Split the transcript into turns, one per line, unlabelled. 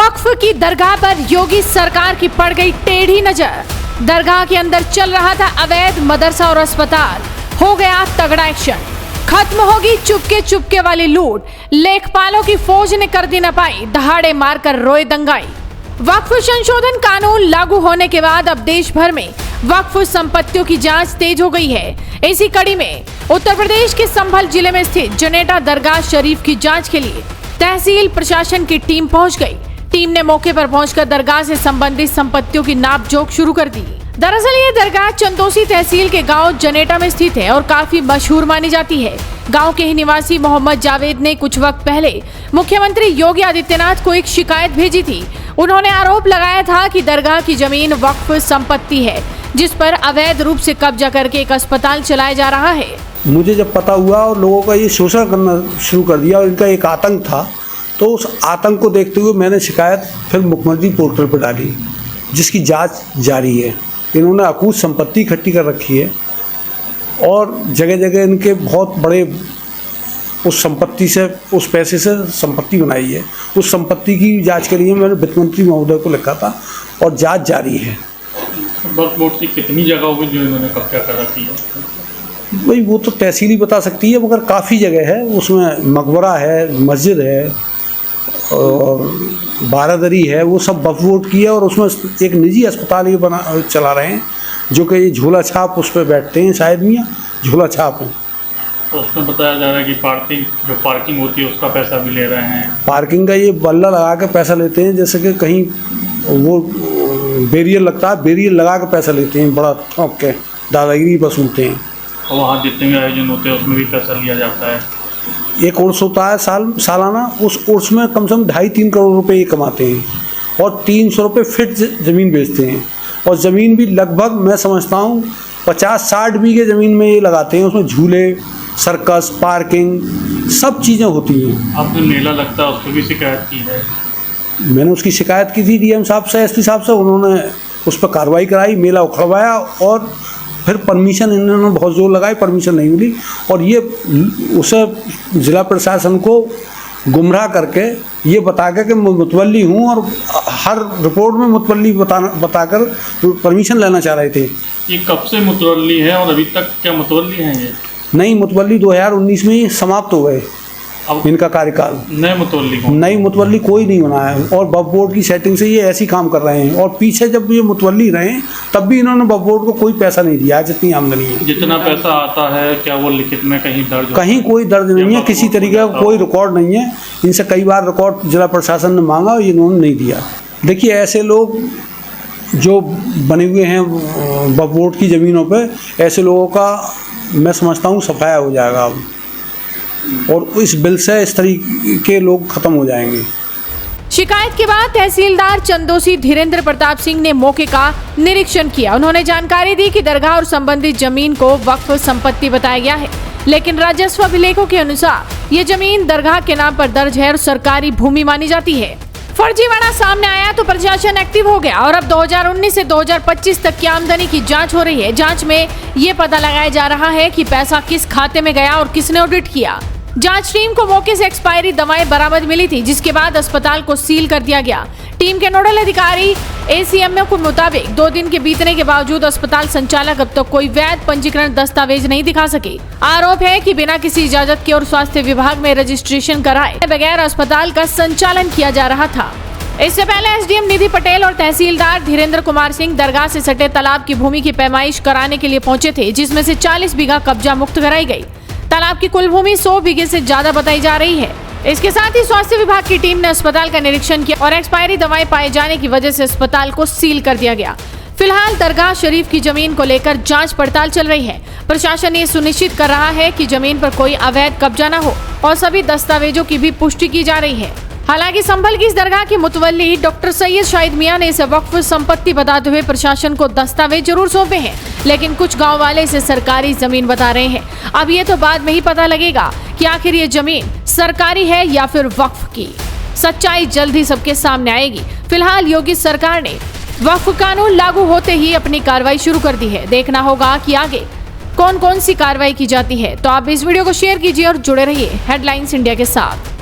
वक्फ की दरगाह पर योगी सरकार की पड़ गई टेढ़ी नजर। दरगाह के अंदर चल रहा था अवैध मदरसा और अस्पताल, हो गया तगड़ा एक्शन। खत्म होगी चुपके चुपके वाली लूट, लेखपालों की फौज ने कर दी नपाई, दहाड़े मारकर रोए दंगाई। वक्फ संशोधन कानून लागू होने के बाद अब देश भर में वक्फ संपत्तियों की जांच तेज हो गई है। इसी कड़ी में उत्तर प्रदेश के संभल जिले में स्थित जनेता दरगाह शरीफ की जांच के लिए तहसील प्रशासन की टीम पहुंच गई। टीम ने मौके पर पहुंचकर दरगाह से संबंधित संपत्तियों की नापजोख शुरू कर दी। दरअसल ये दरगाह चंदोसी तहसील के गांव जनेता में स्थित है और काफी मशहूर मानी जाती है। गांव के ही निवासी मोहम्मद जावेद ने कुछ वक्त पहले मुख्यमंत्री योगी आदित्यनाथ को एक शिकायत भेजी थी। उन्होंने आरोप लगाया था कि दरगाह की जमीन वक्फ संपत्ति है, जिस पर अवैध रूप से कब्जा करके एक अस्पताल चलाया जा रहा है।
मुझे जब पता हुआ और लोगों का ये शोषण करना शुरू कर दिया और इनका एक आतंक था, तो उस आतंक को देखते हुए मैंने शिकायत फिर मुख्यमंत्री पोर्टल पर डाली, जिसकी जांच जारी है। इन्होंने अकूत संपत्ति इकट्ठी कर रखी है और जगह जगह इनके बहुत बड़े उस संपत्ति से, उस पैसे से संपत्ति बनाई है। उस संपत्ति की जांच के लिए मैंने वित्त मंत्री महोदय को लिखा था और जांच जारी है।
वक्फ बोर्ड की कितनी जगहों में जो इन्होंने कब्जा कर रखी है?
भाई वो तो तहसील ही बता सकती है, मगर काफ़ी जगह है। उसमें मकबरा है, मस्जिद है और बारादरी है, वो सब वक्फ बोर्ड की है। और उसमें एक निजी अस्पताल ये चला रहे हैं, जो कि ये झोला छाप उस पर बैठते हैं, शायद मियाँ झोला छाप हैं।
तो उसमें बताया जा रहा है कि पार्किंग होती है उसका पैसा भी ले रहे हैं।
पार्किंग का ये बल्ला लगा के पैसा लेते हैं, जैसे कि कहीं वो बैरियर लगता है, बैरियर लगा के पैसा लेते हैं, बड़ा ठोक के दादागिरी वसूलते हैं।
और वहाँ जितने भी आयोजन होते हैं उसमें भी पैसा लिया जाता है।
एक उर्स होता है सालाना, उस उर्स में कम से कम 2.5-3 करोड़ रुपए ये कमाते हैं और 300 रुपये फिट ज़मीन बेचते हैं। और ज़मीन भी लगभग मैं समझता हूँ 50-60 बीघे ज़मीन में ये लगाते हैं। उसमें झूले, सर्कस, पार्किंग, सब चीज़ें होती हैं।
आपने मेला लगता है उस पर भी शिकायत की है?
मैंने उसकी शिकायत की थी डीएम साहब से, एसपी साहब से। उन्होंने उस पर कार्रवाई कराई, मेला उखड़वाया और फिर परमिशन इन्होंने बहुत जोर लगाई, परमिशन नहीं मिली। और ये उसे ज़िला प्रशासन को गुमराह करके ये बता के कि मैं मुतवल्ली हूँ और हर रिपोर्ट में मुतवल्ली बताकर परमिशन लेना चाह रहे थे।
ये कब से मुतवल्ली है और अभी तक क्या मुतवल्ली हैं ये?
नहीं, मुतवल्ली 2019 में ही समाप्त हो गए इनका कार्यकाल। नई मुतवल्ली कोई नहीं बना है और वक्फ बोर्ड की सेटिंग से ये ऐसी काम कर रहे हैं। और पीछे जब ये मुतवल्ली रहे तब भी इन्होंने वक्फ बोर्ड को कोई पैसा नहीं दिया। जितनी आमदनी है,
जितना पैसा आता है, क्या वो लिखित में कहीं दर्ज?
कहीं कोई दर्ज नहीं है, किसी तरीके का कोई रिकॉर्ड नहीं है। इनसे कई बार रिकॉर्ड जिला प्रशासन ने मांगा और इन्होंने नहीं दिया। देखिए, ऐसे लोग जो बने हुए हैं वक्फ बोर्ड की ज़मीनों पर, ऐसे लोगों का मैं समझता हूँ सफाया हो जाएगा अब, और इस बिल से इस तरीके के लोग खत्म हो जाएंगे।
शिकायत के बाद तहसीलदार चंदोसी धीरेन्द्र प्रताप सिंह ने मौके का निरीक्षण किया। उन्होंने जानकारी दी कि दरगाह और संबंधित जमीन को वक्फ संपत्ति बताया गया है, लेकिन राजस्व अभिलेखों के अनुसार ये जमीन दरगाह के नाम पर दर्ज है और सरकारी भूमि मानी जाती है। फर्जीवाड़ा सामने आया तो प्रशासन एक्टिव हो गया और अब 2019 से 2025 तक की आमदनी की जांच हो रही है। जांच में ये पता लगाया जा रहा है कि पैसा किस खाते में गया और किसने ऑडिट किया। जांच टीम को मौके से एक्सपायरी दवाएं बरामद मिली थी, जिसके बाद अस्पताल को सील कर दिया गया। टीम के नोडल अधिकारी एसीएमओ के मुताबिक 2 दिन के बीतने के बावजूद अस्पताल संचालक अब तक कोई वैध पंजीकरण दस्तावेज नहीं दिखा सके। आरोप है कि बिना किसी इजाजत के और स्वास्थ्य विभाग में रजिस्ट्रेशन कराए बगैर अस्पताल का संचालन किया जा रहा था। इससे पहले एसडीएम निधि पटेल और तहसीलदार धीरेन्द्र कुमार सिंह दरगाह से सटे तालाब की भूमि की पैमाइश कराने के लिए पहुंचे थे, जिसमें से 40 बीघा कब्जा मुक्त कराई गई। तालाब की कुल भूमि 100 बीघे से ज्यादा बताई जा रही है। इसके साथ ही स्वास्थ्य विभाग की टीम ने अस्पताल का निरीक्षण किया और एक्सपायरी दवाएं पाए जाने की वजह से अस्पताल को सील कर दिया गया। फिलहाल दरगाह शरीफ की जमीन को लेकर जांच पड़ताल चल रही है। प्रशासन ये सुनिश्चित कर रहा है कि जमीन पर कोई अवैध कब्जा न हो और सभी दस्तावेजों की भी पुष्टि की जा रही है। हालांकि संभल की इस दरगाह के मुतवल्ली डॉक्टर सैयद शाहिद मियां ने इसे वक्फ संपत्ति बताते हुए प्रशासन को दस्तावेज जरूर सौंपे हैं, लेकिन कुछ गांव वाले इसे सरकारी जमीन बता रहे हैं। अब ये तो बाद में ही पता लगेगा कि आखिर ये जमीन सरकारी है या फिर वक्फ की। सच्चाई जल्द ही सबके सामने आएगी। फिलहाल योगी सरकार ने वक्फ कानून लागू होते ही अपनी कार्रवाई शुरू कर दी है। देखना होगा कि आगे कौन कौन सी कार्रवाई की जाती है। तो आप इस वीडियो को शेयर कीजिए और जुड़े रहिए हेडलाइंस इंडिया के साथ।